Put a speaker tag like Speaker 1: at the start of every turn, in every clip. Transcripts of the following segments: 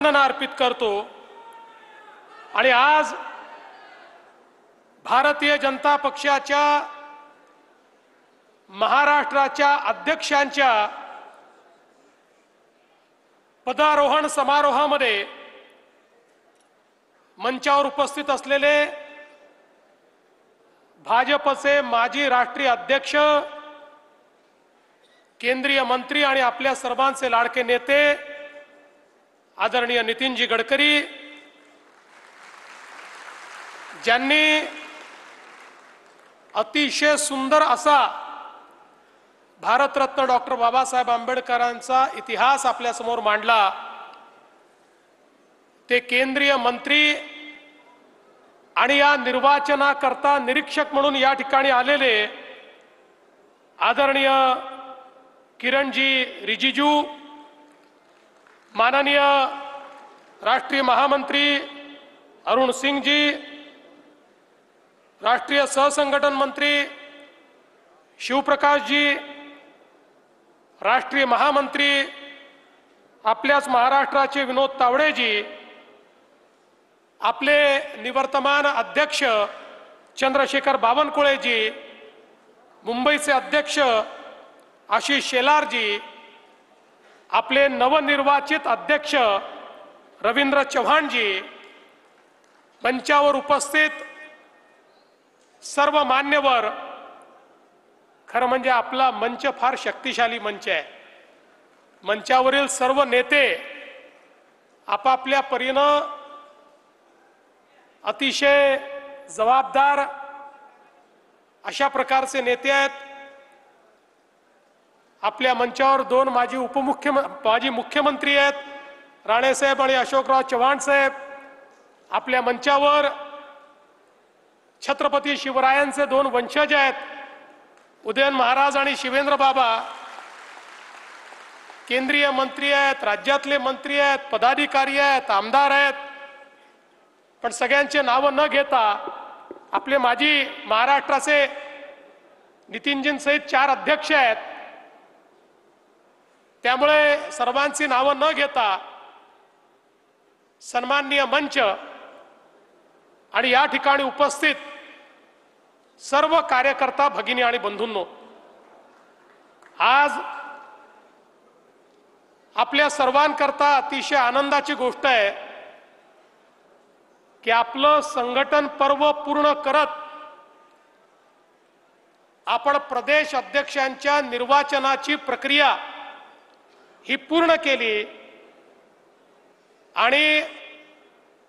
Speaker 1: वंदना अर्पित करतो। आणि आज भारतीय जनता पक्षाच्या महाराष्ट्राच्या अध्यक्षांच्या पदारोहण समारोहामध्ये मंचावर उपस्थित असलेले भाजपचे माजी राष्ट्रीय अध्यक्ष, केंद्रीय मंत्री आणि आपल्या सर्वांचे लाडके नेते आदरणीय नितीनजी गडकरी, ज्यांनी अतिशय सुंदर असा भारतरत्न डॉक्टर बाबासाहेब आंबेडकरांचा इतिहास आपल्या समोर मांडला, ते केंद्रीय मंत्री आणि या निर्वाचनाकरता निरीक्षक म्हणून या ठिकाणी आलेले आदरणीय किरणजी रिजिजू, माननीय राष्ट्रीय महामंत्री अरुण सिंह जी, राष्ट्रीय सहसंघटन मंत्री शिवप्रकाश जी, राष्ट्रीय महामंत्री आपल्याच महाराष्ट्राचे विनोद तावडे जी, आपले निवर्तमान अध्यक्ष चंद्रशेखर बावनकुळे जी, मुंबईचे अध्यक्ष आशिष शेलार जी, आपले नवनिर्वाचित अध्यक्ष रवींद्र चव्हाण जी, मंचावर उपस्थित सर्व मान्यवर, खरं म्हणजे आपला मंच फार शक्तिशाली मंच आहे। मंचावरील सर्व नेते आपापल्या परीनं अतिशय जबाबदार अशा प्रकारचे नेते आहेत। आपल्या मंचावर दोन माजी मुख्यमंत्री आहेत, राणेसाहेब आणि अशोकराव चव्हाण साहेब। आपल्या मंचावर छत्रपती शिवरायांचे दोन वंशज आहेत, उदयन महाराज आणि शिवेंद्र बाबा। केंद्रीय मंत्री आहेत, राज्यातले मंत्री आहेत, पदाधिकारी आहेत, आमदार आहेत। पण सगळ्यांचे नाव न घेता आपले माजी महाराष्ट्राचे नितीनजींसहित 4 अध्यक्ष आहेत, त्यामुळे सर्वांची नाव न घेता सन्माननीय मंच आणि या ठिकाणी उपस्थित सर्व कार्यकर्ता भगिनी आणि बंधूंनो, आज आपल्या सर्वांकरता अतिशय आनंदाची गोष्ट आहे की आपलं संघटन पर्व पूर्ण करत आपण प्रदेश अध्यक्षांच्या निर्वाचनाची प्रक्रिया ही पूर्ण केली आणि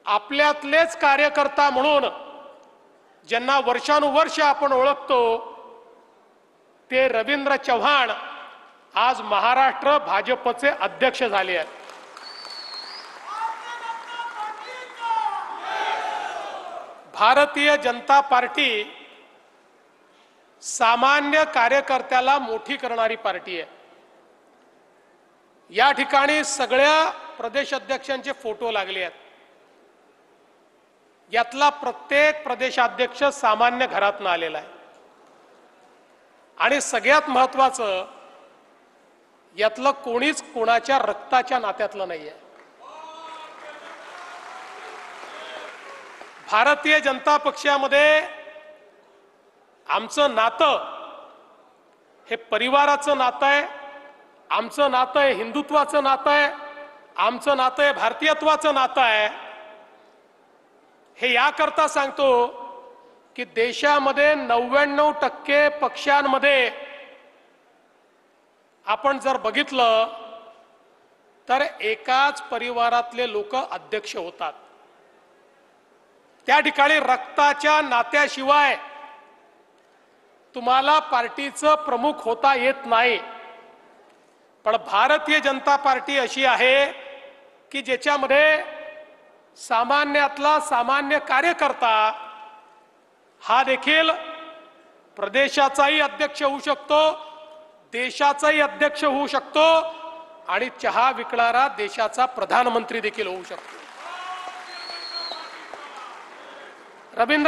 Speaker 1: आपल्यातलेच कार्यकर्ता म्हणून ज्यांना वर्षानुवर्ष आपण ओळखतो ते रवींद्र चव्हाण आज महाराष्ट्र भाजपचे अध्यक्ष झाले आहेत। भारतीय जनता पार्टी सामान्य कार्यकर्त्याला मोठी करणारी पार्टी आहे। या ठिकाणी सगळ्या प्रदेश अध्यक्षांचे फोटो लागले आहेत। यातला प्रत्येक प्रदेशाध्यक्ष सामान्य घरातून आलेला आहे आणि सगळ्यात महत्त्वाचं यातलं कोणीच कोणाच्या रक्ताच्या नात्यातलं नाहीये। भारतीय जनता पक्षामध्ये आमचं नातं हे परिवाराचं नातं आहे, आमचं नातं आहे हिंदुत्वाचं नातं आहे, आमचं नातं आहे भारतीयत्वाचं नातं आहे। हे याकरता सांगतो की देशामध्ये 99% पक्षांमध्ये आपण जर बघितलं तर एकाच परिवारातले लोक अध्यक्ष होतात। त्या ठिकाणी रक्ताच्या नात्याशिवाय तुम्हाला पार्टीचं प्रमुख होता येत नाही। पण भारतीय जनता पार्टी अशी आहे की ज्याच्यामध्ये सामान्यातला सामान्य कार्यकर्ता हा देखील प्रदेशाचाही अध्यक्ष होऊ शकतो, देशाचाही अध्यक्ष होऊ शकतो आणि चहा विकणारा देशाचा प्रधानमंत्री देखील होऊ शकतो। रवींद्र